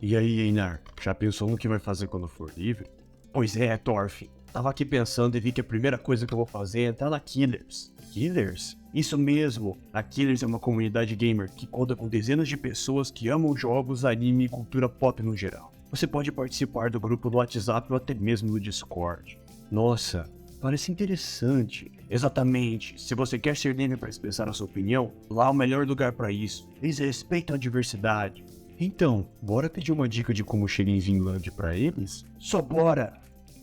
E aí, Einar, já pensou no que vai fazer quando for livre? Pois é, Thorfinn. Tava aqui pensando e vi que a primeira coisa que eu vou fazer é entrar na Killers. Killers? Isso mesmo! A Killers é uma comunidade gamer que conta com dezenas de pessoas que amam jogos, anime e cultura pop no geral. Você pode participar do grupo do WhatsApp ou até mesmo do Discord. Nossa, parece interessante. Exatamente. Se você quer ser livre para expressar a sua opinião, lá é o melhor lugar para isso. Eles respeitam a diversidade. Então, bora pedir uma dica de como chega em Vinland pra eles? Só bora!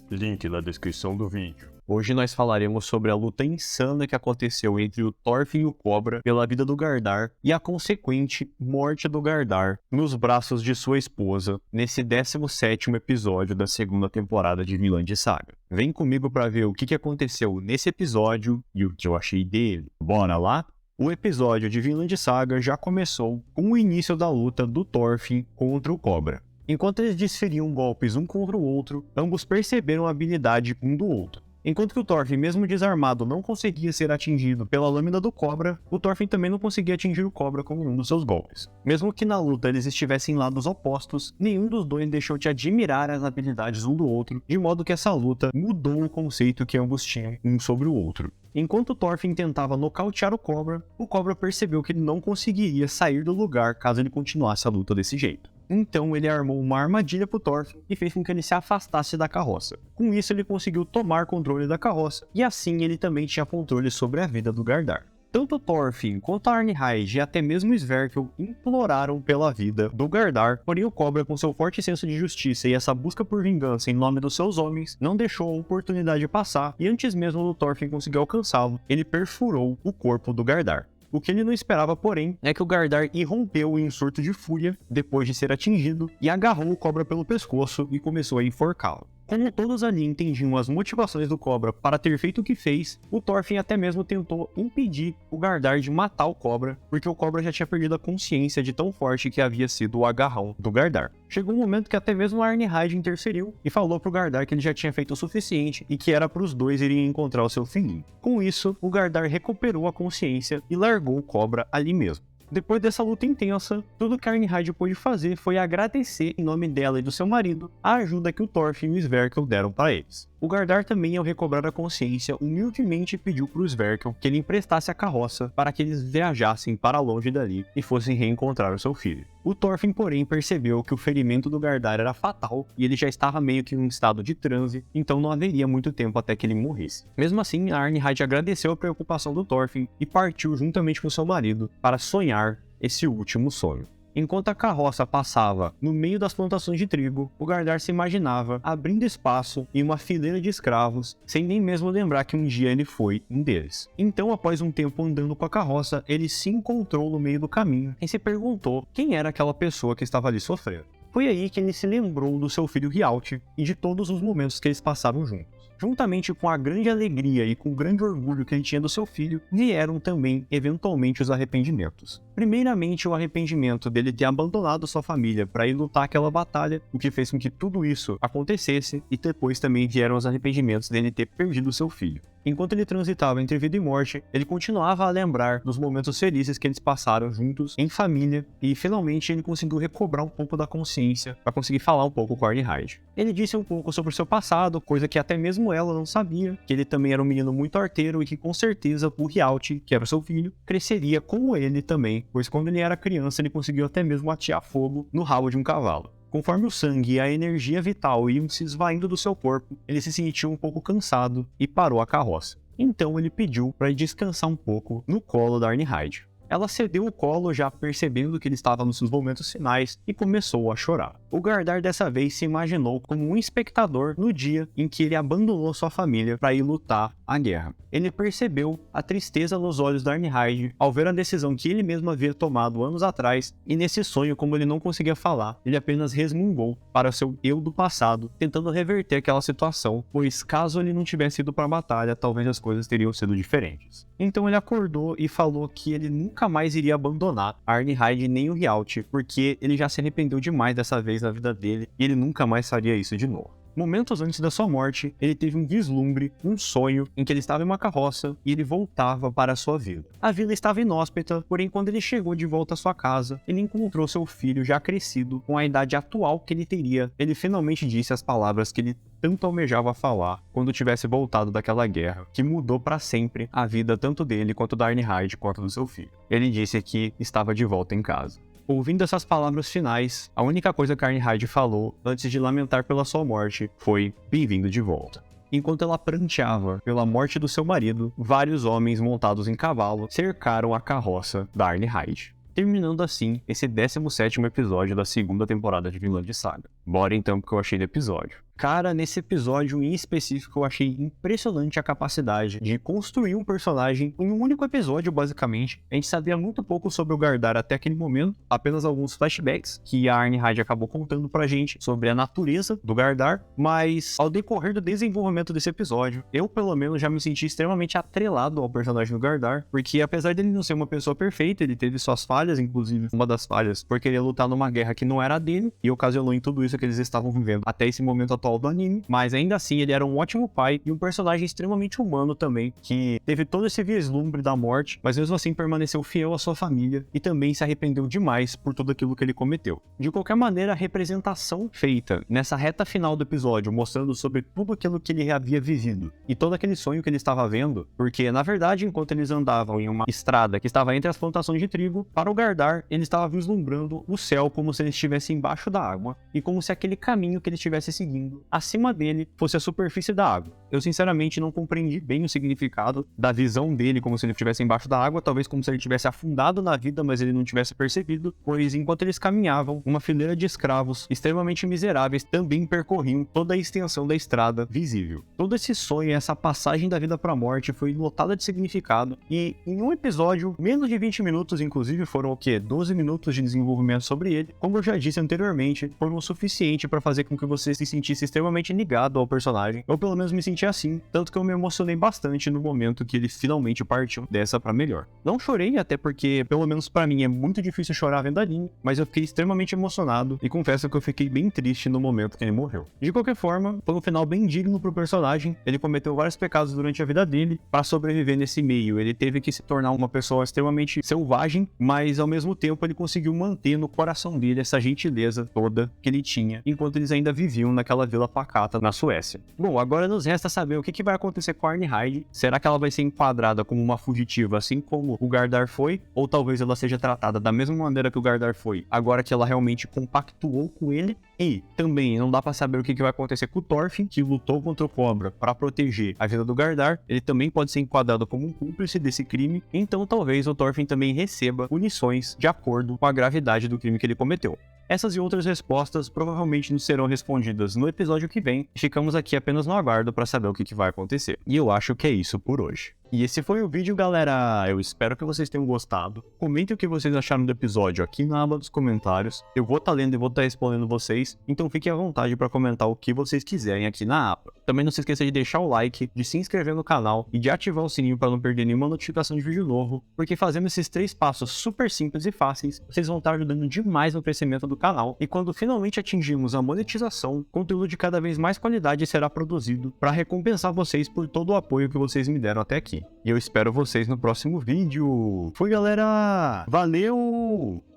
Link na descrição do vídeo. Hoje nós falaremos sobre a luta insana que aconteceu entre o Thorfinn e o Cobra pela vida do Gardar e a consequente morte do Gardar nos braços de sua esposa nesse 17º episódio da segunda temporada de Vinland Saga. Vem comigo para ver o que aconteceu nesse episódio e o que eu achei dele. Bora lá? O episódio de Vinland Saga já começou com o início da luta do Thorfinn contra o Cobra. Enquanto eles desferiam golpes um contra o outro, ambos perceberam a habilidade um do outro. Enquanto que o Thorfinn, mesmo desarmado, não conseguia ser atingido pela lâmina do Cobra, o Thorfinn também não conseguia atingir o Cobra com um dos seus golpes. Mesmo que na luta eles estivessem em lados opostos, nenhum dos dois deixou de admirar as habilidades um do outro, de modo que essa luta mudou o conceito que ambos tinham um sobre o outro. Enquanto o Thorfinn tentava nocautear o Cobra percebeu que ele não conseguiria sair do lugar caso ele continuasse a luta desse jeito. Então ele armou uma armadilha pro Thorfinn e fez com que ele se afastasse da carroça. Com isso ele conseguiu tomar controle da carroça, e assim ele também tinha controle sobre a vida do Gardar. Tanto Thorfinn quanto a Arnhide e até mesmo Sverkel imploraram pela vida do Gardar, porém o Cobra, com seu forte senso de justiça e essa busca por vingança em nome dos seus homens, não deixou a oportunidade passar, e antes mesmo do Thorfinn conseguir alcançá-lo, ele perfurou o corpo do Gardar. O que ele não esperava, porém, é que o Gardar irrompeu em um surto de fúria depois de ser atingido e agarrou o Cobra pelo pescoço e começou a enforcá-lo. Como todos ali entendiam as motivações do Cobra para ter feito o que fez, o Thorfinn até mesmo tentou impedir o Gardar de matar o Cobra, porque o Cobra já tinha perdido a consciência de tão forte que havia sido o agarrão do Gardar. Chegou um momento que até mesmo a Arnhide interferiu e falou pro Gardar que ele já tinha feito o suficiente e que era para os dois irem encontrar o seu filhinho. Com isso, o Gardar recuperou a consciência e largou o Cobra ali mesmo. Depois dessa luta intensa, tudo que a Arnhide pôde fazer foi agradecer em nome dela e do seu marido a ajuda que o Thorfinn e o Sverkel deram para eles. O Gardar também, ao recobrar a consciência, humildemente pediu para o Sverkel que ele emprestasse a carroça para que eles viajassem para longe dali e fossem reencontrar o seu filho. O Thorfinn, porém, percebeu que o ferimento do Gardar era fatal e ele já estava meio que em um estado de transe, então não haveria muito tempo até que ele morresse. Mesmo assim, a Arnhide agradeceu a preocupação do Thorfinn e partiu juntamente com seu marido para sonhar esse último sonho. Enquanto a carroça passava no meio das plantações de trigo, o Gardar se imaginava abrindo espaço em uma fileira de escravos, sem nem mesmo lembrar que um dia ele foi um deles. Então, após um tempo andando com a carroça, ele se encontrou no meio do caminho e se perguntou quem era aquela pessoa que estava ali sofrendo. Foi aí que ele se lembrou do seu filho Hjalti e de todos os momentos que eles passaram juntos. Juntamente com a grande alegria e com o grande orgulho que ele tinha do seu filho, vieram também, eventualmente, os arrependimentos. Primeiramente, o arrependimento dele ter abandonado sua família para ir lutar aquela batalha, o que fez com que tudo isso acontecesse, e depois também vieram os arrependimentos dele ter perdido seu filho. Enquanto ele transitava entre vida e morte, ele continuava a lembrar dos momentos felizes que eles passaram juntos, em família, e finalmente ele conseguiu recobrar um pouco da consciência para conseguir falar um pouco com a Arnhide. Ele disse um pouco sobre o seu passado, coisa que até mesmo ela não sabia, que ele também era um menino muito arteiro e que com certeza o Hjalti, que era o seu filho, cresceria como ele também, pois quando ele era criança ele conseguiu até mesmo atear fogo no rabo de um cavalo. Conforme o sangue e a energia vital iam se esvaindo do seu corpo, ele se sentiu um pouco cansado e parou a carroça. Então ele pediu para descansar um pouco no colo da Arnhide. Ela cedeu o colo já percebendo que ele estava nos seus momentos finais e começou a chorar. O Gardar dessa vez se imaginou como um espectador no dia em que ele abandonou sua família para ir lutar a guerra. Ele percebeu a tristeza nos olhos da Arnhide ao ver a decisão que ele mesmo havia tomado anos atrás, e nesse sonho, como ele não conseguia falar, ele apenas resmungou para o seu eu do passado, tentando reverter aquela situação, pois caso ele não tivesse ido para a batalha, talvez as coisas teriam sido diferentes. Então ele acordou e falou que ele nunca mais iria abandonar a Arnhide nem o Hjalti, porque ele já se arrependeu demais dessa vez na vida dele e ele nunca mais faria isso de novo. Momentos antes da sua morte, ele teve um vislumbre, um sonho, em que ele estava em uma carroça e ele voltava para a sua vila. A vila estava inóspita, porém quando ele chegou de volta à sua casa, ele encontrou seu filho já crescido, com a idade atual que ele teria. Ele finalmente disse as palavras que ele tanto almejava falar quando tivesse voltado daquela guerra, que mudou para sempre a vida tanto dele quanto da Ironhide quanto do seu filho. Ele disse que estava de volta em casa. Ouvindo essas palavras finais, a única coisa que Ironhide falou antes de lamentar pela sua morte foi "bem-vindo de volta". Enquanto ela pranteava pela morte do seu marido, vários homens montados em cavalo cercaram a carroça da Ironhide. Terminando assim esse 17º episódio da segunda temporada de Vinland Saga. Bora então pro que eu achei do episódio. Cara, nesse episódio em específico eu achei impressionante a capacidade de construir um personagem em um único episódio, basicamente. A gente sabia muito pouco sobre o Gardar até aquele momento, apenas alguns flashbacks que a Ironhide acabou contando pra gente sobre a natureza do Gardar, mas ao decorrer do desenvolvimento desse episódio, eu pelo menos já me senti extremamente atrelado ao personagem do Gardar, porque apesar dele não ser uma pessoa perfeita, ele teve suas falhas, inclusive uma das falhas por querer lutar numa guerra que não era dele, e ocasionou em tudo isso que eles estavam vivendo até esse momento atual do anime, mas ainda assim ele era um ótimo pai e um personagem extremamente humano também, que teve todo esse vislumbre da morte, mas mesmo assim permaneceu fiel à sua família e também se arrependeu demais por tudo aquilo que ele cometeu. De qualquer maneira, a representação feita nessa reta final do episódio, mostrando sobre tudo aquilo que ele havia vivido e todo aquele sonho que ele estava vendo, porque na verdade, enquanto eles andavam em uma estrada que estava entre as plantações de trigo, para o Gardar, ele estava vislumbrando o céu como se ele estivesse embaixo da água e como se aquele caminho que ele estivesse seguindo acima dele fosse a superfície da água. Eu sinceramente não compreendi bem o significado da visão dele como se ele estivesse embaixo da água, talvez como se ele tivesse afundado na vida, mas ele não tivesse percebido, pois enquanto eles caminhavam, uma fileira de escravos extremamente miseráveis também percorriam toda a extensão da estrada visível. Todo esse sonho, essa passagem da vida para a morte foi lotada de significado e em um episódio, menos de 20 minutos inclusive, foram o quê? 12 minutos de desenvolvimento sobre ele, como eu já disse anteriormente, foram o suficiente para fazer com que você se sentisse extremamente ligado ao personagem, ou pelo menos me senti assim, tanto que eu me emocionei bastante no momento que ele finalmente partiu dessa pra melhor. Não chorei, até porque, pelo menos pra mim, é muito difícil chorar vendo anime, mas eu fiquei extremamente emocionado e confesso que eu fiquei bem triste no momento que ele morreu. De qualquer forma, foi um final bem digno pro personagem, ele cometeu vários pecados durante a vida dele, pra sobreviver nesse meio, ele teve que se tornar uma pessoa extremamente selvagem, mas ao mesmo tempo ele conseguiu manter no coração dele essa gentileza toda que ele tinha, enquanto eles ainda viviam naquela vila pacata na Suécia. Bom, agora nos resta saber o que vai acontecer com a Ironhide. Será que ela vai ser enquadrada como uma fugitiva, assim como o Gardar foi? Ou talvez ela seja tratada da mesma maneira que o Gardar foi, agora que ela realmente compactuou com ele? E também não dá pra saber o que vai acontecer com o Thorfinn, que lutou contra o Cobra para proteger a vida do Gardar. Ele também pode ser enquadrado como um cúmplice desse crime, então talvez o Thorfinn também receba punições de acordo com a gravidade do crime que ele cometeu. Essas e outras respostas provavelmente nos serão respondidas no episódio que vem, e ficamos aqui apenas no aguardo para saber o que vai acontecer. E eu acho que é isso por hoje. E esse foi o vídeo, galera. Eu espero que vocês tenham gostado. Comentem o que vocês acharam do episódio aqui na aba dos comentários. Eu vou estar lendo e vou estar respondendo vocês, então fiquem à vontade para comentar o que vocês quiserem aqui na aba. Também não se esqueça de deixar o like, de se inscrever no canal e de ativar o sininho para não perder nenhuma notificação de vídeo novo, porque fazendo esses 3 passos super simples e fáceis, vocês vão estar ajudando demais no crescimento do canal. E quando finalmente atingirmos a monetização, conteúdo de cada vez mais qualidade será produzido para recompensar vocês por todo o apoio que vocês me deram até aqui. E eu espero vocês no próximo vídeo. Fui, galera! Valeu!